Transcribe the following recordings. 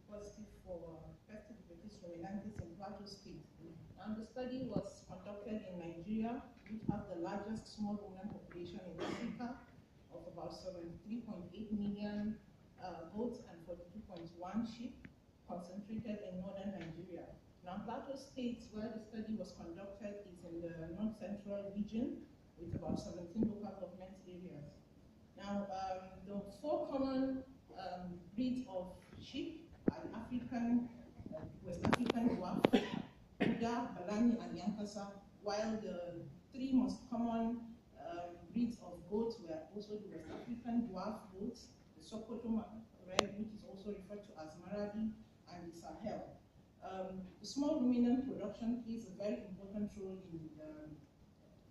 positive for Peste petits ruminants in Plateau State. And the study was conducted in Nigeria, which has the largest small ruminant population in Africa, of about 73.8 million goats and 42.1 sheep, concentrated in northern Nigeria. Now, Plateau State, where the study was conducted, is in the north-central region with about 17 local government areas. Now, the four common breeds of sheep are the African, West African dwarf, Buda, Balani, and Yankasa, while the three most common breeds of goats were also the West African dwarf goats, the Sokoto red, which is also referred to as Marabi, and the Sahel. The small ruminant production plays a very important role in the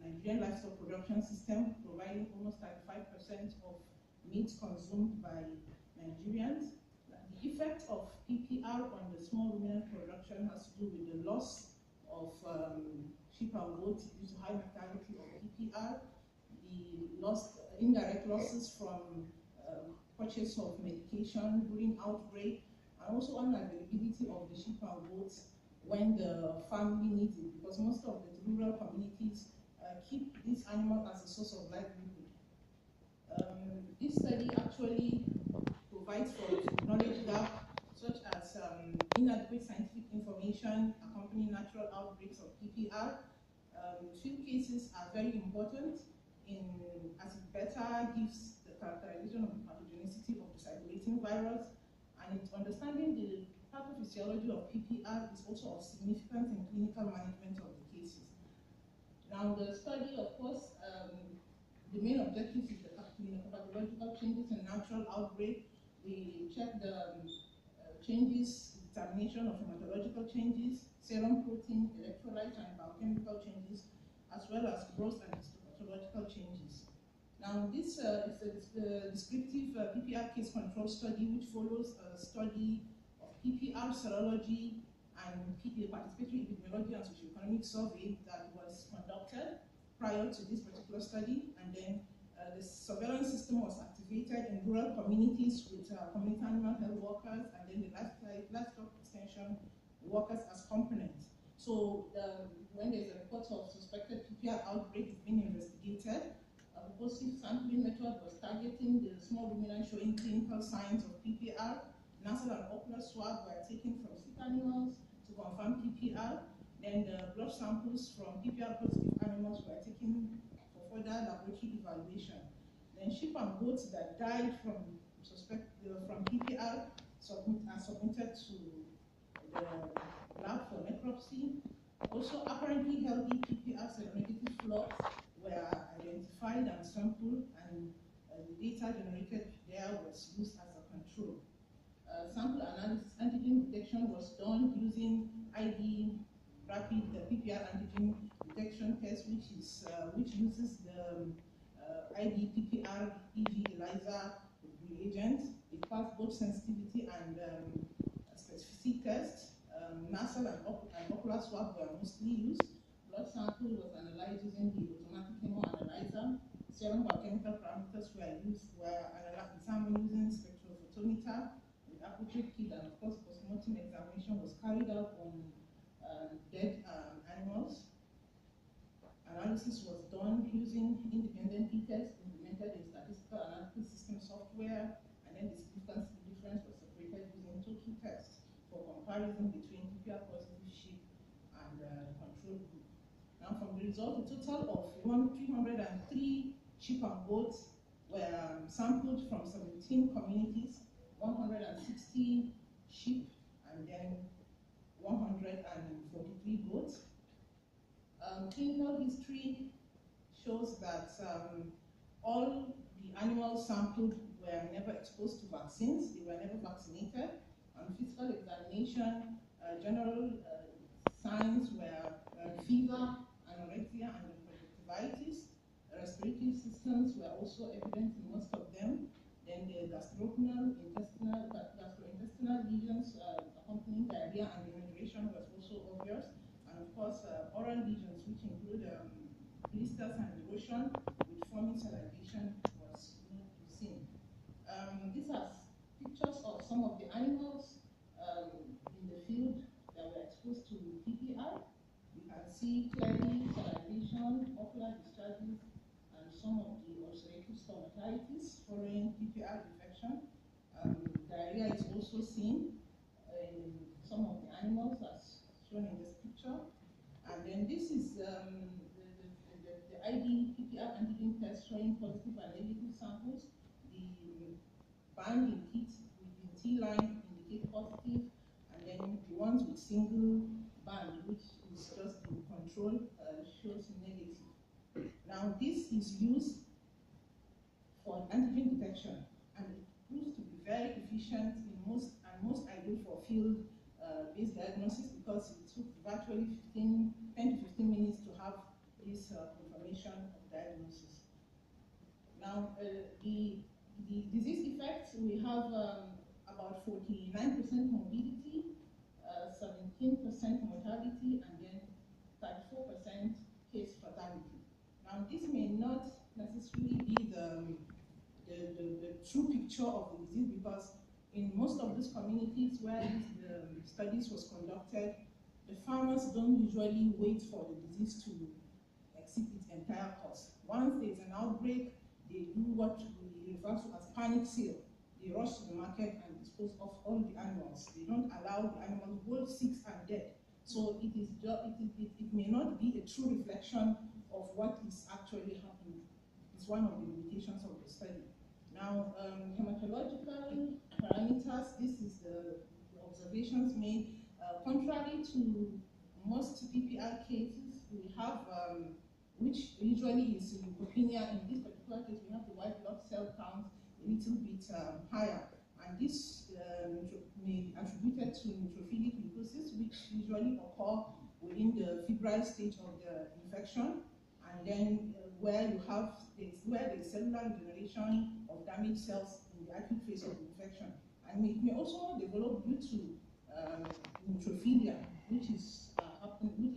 Nigerian livestock production system, providing almost 35% of meat consumed by Nigerians. The effect of PPR on the small ruminant production has to do with the loss of sheep and goats due to high mortality of PPR, the indirect losses from purchase of medication during outbreak, and also unavailability of the sheep and goats when the family needs it, because most of the rural communities keep this animal as a source of livelihood. This study actually provides for a knowledge gap, such as inadequate scientific information accompanying natural outbreaks of PPR. Field cases are very important as it better gives the characterization of the pathogenicity of the circulating virus, and its understanding the pathophysiology of PPR is also of significance in clinical management of the cases. Now, the study, of course, the main objective is the clinico-pathological changes in natural outbreak. We check the changes, determination of hematological changes, serum protein, electrolyte, and biochemical changes, as well as gross and histopathological changes. Now, this is a descriptive PPR case control study, which follows a study of PPR serology and participatory epidemiology and socioeconomic survey that was conducted prior to this particular study, and then the surveillance system was activated in rural communities with community animal health workers, and then the livestock extension workers as components. So when there's a report of suspected PPR outbreak, it's being investigated. A positive sampling method was targeting the small ruminant showing clinical signs of PPR. Nasal and ocular swab were taken from sick animals to confirm PPR. Then the blood samples from PPR positive animals were taken for further laboratory evaluation. Then sheep and goats that died from PPR are submitted to the lab for necropsy. Also, apparently healthy PPR seronegative flocks were identified and sampled, and the data generated there was used as a control. Sample analysis antigen detection was done using rapid PPR antigen detection test, which uses the PPR ELISA reagent. It passed both sensitivity and specificity tests. Nasal and ocular swab were mostly used. Blood sample was analyzed using the automatic chemoanalyzer. Serum biochemical parameters were examined using spectrophotometer with appropriate kit, and of course postmortem examination was carried out on dead animals. Analysis was done using independent t-tests, implemented in statistical analysis system software, and then the significance difference was separated using total tests for comparison between PPR positive sheep and the control group. Now, from the result, a total of 303 sheep and goats were sampled from 17 communities, 160 sheep, and then 143 goats. Clinical history shows that all the animals sampled were never exposed to vaccines, they were never vaccinated. On physical examination, general signs were fever, anorexia, and conjunctivitis. Respiratory systems were also evident in most of them. Then the gastrointestinal lesions accompanying diarrhea and dehydration was also obvious. And of course, oral lesions, which include blisters and erosion with foaming salivation, was not seen. These are pictures of some of the animals see clearly sterilization, ocular discharges, and some of the ulcerative stomatitis following PPR infection. Diarrhea is also seen in some of the animals as shown in this picture. And then this is the ID PPR antigen test showing positive and negative samples. The band in kit with the T line indicate positive, and then the ones with single band, which is just in control, shows negative. Now this is used for antigen detection, and it proves to be very efficient in most ideal for field-based diagnosis, because it took virtually 10 to 15 minutes to have this confirmation of diagnosis. Now, the disease effects, we have about 49% morbidity, 17% mortality, and then 34% case fatality. Now, this may not necessarily be the true picture of the disease, because in most of these communities where the studies was conducted, the farmers don't usually wait for the disease to exceed its entire course. Once there's an outbreak, they do what we refer to as panic sale. They rush to the market and dispose of all the animals. They don't allow the animals, both sick and dead. So it may not be a true reflection of what is actually happening. It's one of the limitations of the study. Now, hematological parameters, this is the observations made. Contrary to most PPR cases, we have, which usually is leukopenia. In this particular case, we have the white blood cell count a little bit higher. And this may be attributed to neutrophilic leukosis, which usually occur within the febrile stage of the infection, and then where you have where there is cellular regeneration of damaged cells in the acute phase of the infection. And it may also develop due to neutrophilia, which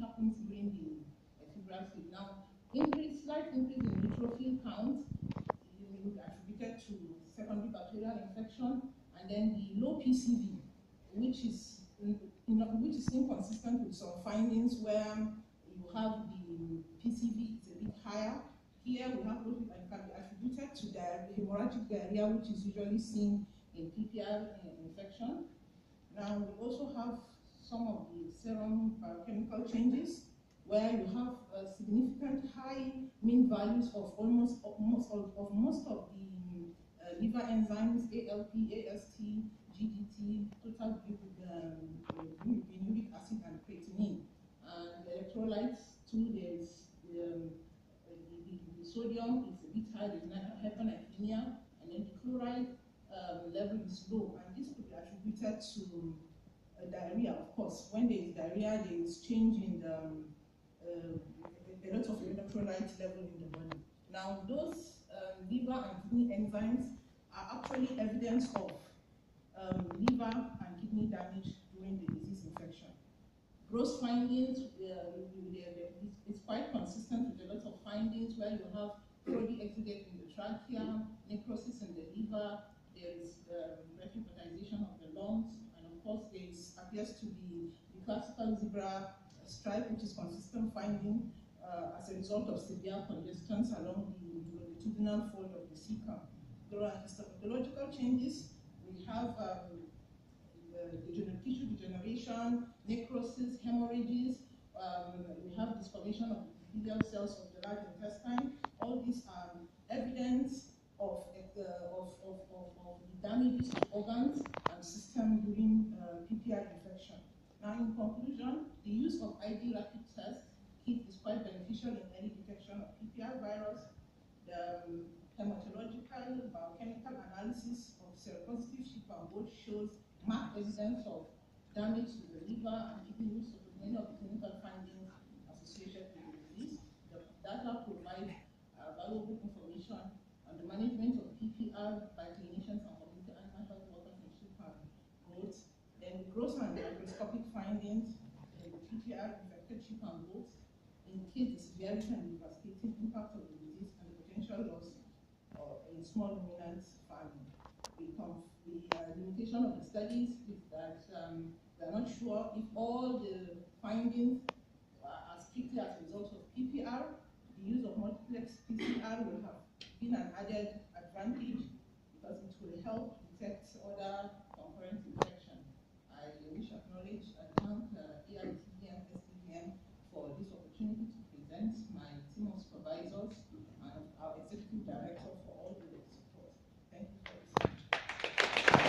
happens during the febrile stage. Now, slight increase in neutrophil count is attributed to secondary bacterial infection, and then the low PCV, which is inconsistent with some findings where you have the PCV is a bit higher. Here we have low, and can be attributed to the hemorrhagic diarrhea, which is usually seen in PPR infection. Now we also have some of the serum biochemical changes, where you have significant high mean values of most of the liver enzymes, ALP, AST, GDT, total uric acid, and creatinine. And electrolytes too, there's the sodium is a bit high, there's hypernatremia, and then the chloride level is low, and this could be attributed to diarrhea. Of course, when there is diarrhea, there is change in the a lot of electrolyte level in the body. Now, those liver and kidney enzymes are actually evidence of liver and kidney damage during the disease infection. Gross findings, it's quite consistent with a lot of findings where you have fluid exudate in the trachea, necrosis in the liver, there is retrophotization of the lungs, and of course there appears to be the classical zebra stripe, which is consistent finding as a result of severe congestion along the longitudinal fold of the cecum. There are histopathological changes. We have tissue degeneration, necrosis, hemorrhages. We have discoloration of the epithelial cells of the large intestine. All these are evidence of the damages to organs and system during PPR infection. Now, in conclusion, the use of ID rapid test kit is quite beneficial in early detection of PPR virus. The hematological biochemical analysis of seropositive sheep and goat shows marked evidence of damage to the liver and kidney, so many of the clinical findings associated with the disease. The data provide valuable information on the management of PPR by clinicians and community animal health workers in sheep and goats. Then the gross and microscopic findings in the PPR infected sheep and goats indicate the severity and devastating impact of the disease and the potential loss in small ruminants farming. The limitation of the studies is that we are not sure if all the findings as strictly as a result of PPR. The use of multiplex PCR will have been an added advantage because it will help detect other concurrent infection. I wish to acknowledge